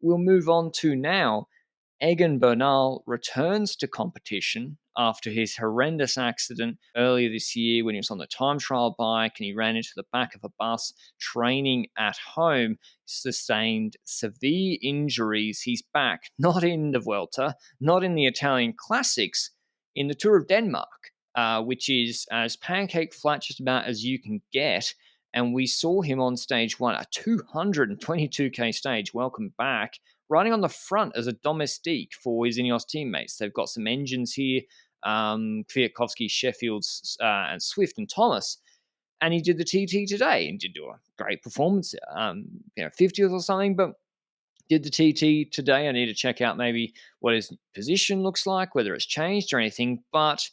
we'll move on to now. Egan Bernal returns to competition after his horrendous accident earlier this year when he was on the time trial bike and he ran into the back of a bus training at home, sustained severe injuries. He's back, not in the Vuelta, not in the Italian Classics, in the Tour of Denmark, which is as pancake flat just about as you can get. And we saw him on stage one, a 222k stage. Welcome back, riding on the front as a domestique for his Ineos teammates. They've got some engines here, Kwiatkowski, Sheffield's, and Zwift and Thomas. And he did the TT today and did do a great performance, 50th or something, but did the TT today. I need to check out maybe what his position looks like, whether it's changed or anything, but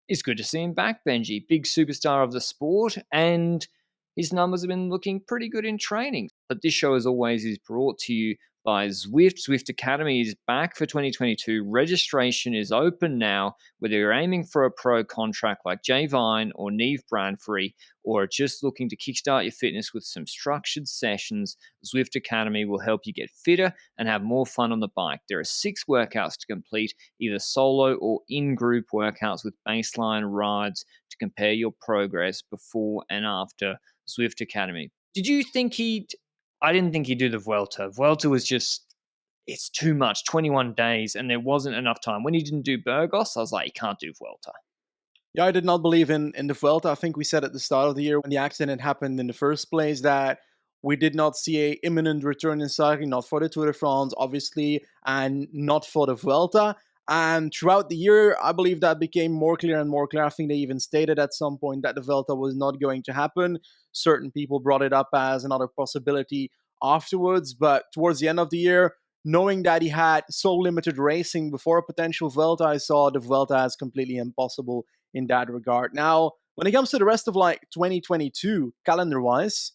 it's good to see him back, Benji. Big superstar of the sport, and his numbers have been looking pretty good in training. But this show, as always, is brought to you by Zwift. Zwift Academy is back for 2022. Registration is open now, whether you're aiming for a pro contract like Jay Vine or Neve Bradfrey, or just looking to kickstart your fitness with some structured sessions. Zwift Academy will help you get fitter and have more fun on the bike. There are 6 workouts to complete, either solo or in-group workouts with baseline rides to compare your progress before and after Zwift Academy. Did you think I didn't think he'd do the Vuelta. Vuelta was just, it's too much, 21 days, and there wasn't enough time. When he didn't do Burgos, I was like, he can't do Vuelta. Yeah, I did not believe in the Vuelta. I think we said at the start of the year when the accident happened in the first place that we did not see a imminent return in cycling, not for the Tour de France, obviously, and not for the Vuelta. And throughout the year, I believe that became more clear and more clear. I think they even stated at some point that the Vuelta was not going to happen. Certain people brought it up as another possibility afterwards. But towards the end of the year, knowing that he had so limited racing before a potential Vuelta, I saw the Vuelta as completely impossible in that regard. Now, when it comes to the rest of 2022, calendar-wise,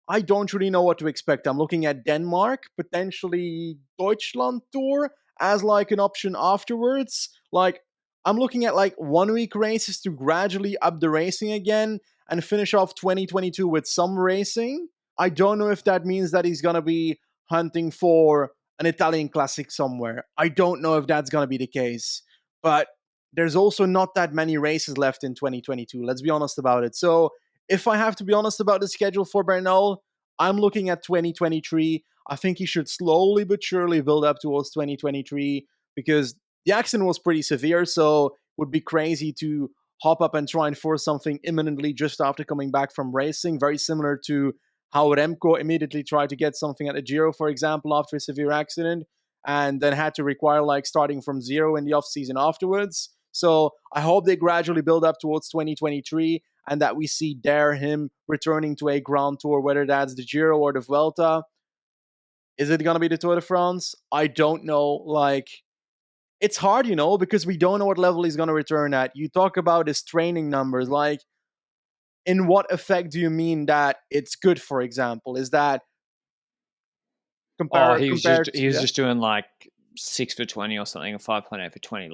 I don't really know what to expect. I'm looking at Denmark, potentially Deutschland Tour as an option afterwards. I'm looking at 1 week races to gradually up the racing again and finish off 2022 with some racing. I don't know if that means that he's going to be hunting for an Italian Classic somewhere. I don't know if that's going to be the case. But there's also not that many races left in 2022. Let's be honest about it. So if I have to be honest about the schedule for Bernal, I'm looking at 2023. I think he should slowly but surely build up towards 2023 because the accident was pretty severe, so it would be crazy to hop up and try and force something imminently just after coming back from racing. Very similar to how Remco immediately tried to get something at the Giro, for example, after a severe accident, and then had to require starting from zero in the off-season afterwards. So I hope they gradually build up towards 2023 and that we see him returning to a Grand Tour, whether that's the Giro or the Vuelta. Is it going to be the Tour de France? I don't know. It's hard, because we don't know what level he's going to return at. You talk about his training numbers. In what effect do you mean that it's good, for example? Is that he was just doing 6 for 20 or something, or 5.8 for 20.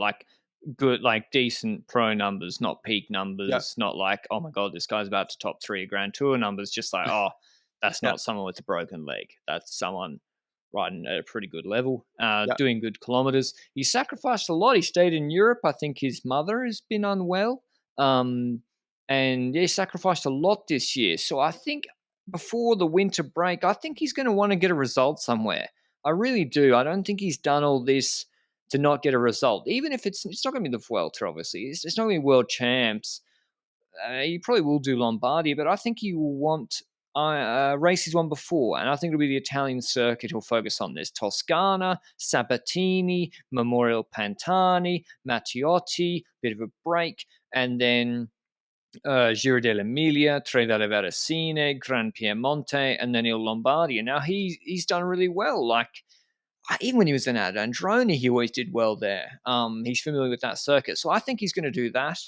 Good, decent pro numbers, not peak numbers, not oh my God, this guy's about to top 3 Grand Tour numbers. Just that's not someone with a broken leg. That's someone riding at a pretty good level, doing good kilometers. He sacrificed a lot. He stayed in Europe. I think his mother has been unwell. And he sacrificed a lot this year. So I think before the winter break, I think he's going to want to get a result somewhere. I really do. I don't think he's done all this to not get a result. Even if it's not going to be the Vuelta, obviously. It's not going to be World Champs. He probably will do Lombardy, but I think he will want races won before, and I think it'll be the Italian circuit he'll focus on. There's Toscana, Sabatini, Memorial Pantani, Matteotti, bit of a break, and then Giro dell'Emilia, Tre Valle Verasine, Gran Piemonte, and then Il Lombardy. And now he's done really well. Even when he was in Androni, he always did well there. He's familiar with that circuit, so I think he's going to do that,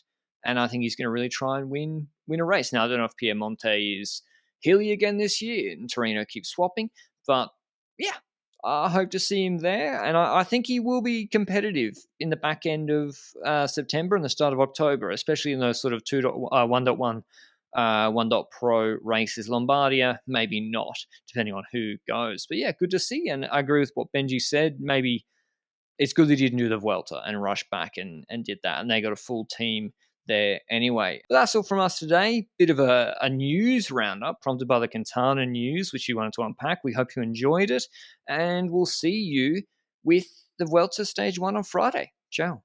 and I think he's going to really try and win a race. Now I don't know if Piemonte is hilly again this year, and Torino keeps swapping. But yeah, I hope to see him there, and I think he will be competitive in the back end of September and the start of October, especially in those sort of 1.1 1.Pro races Lombardia, maybe not, depending on who goes. But yeah, good to see. And I agree with what Benji said. Maybe it's good that he didn't do the Vuelta and rush back and did that. And they got a full team there anyway. But that's all from us today. Bit of a news roundup prompted by the Quintana news, which you wanted to unpack. We hope you enjoyed it. And we'll see you with the Vuelta Stage 1 on Friday. Ciao.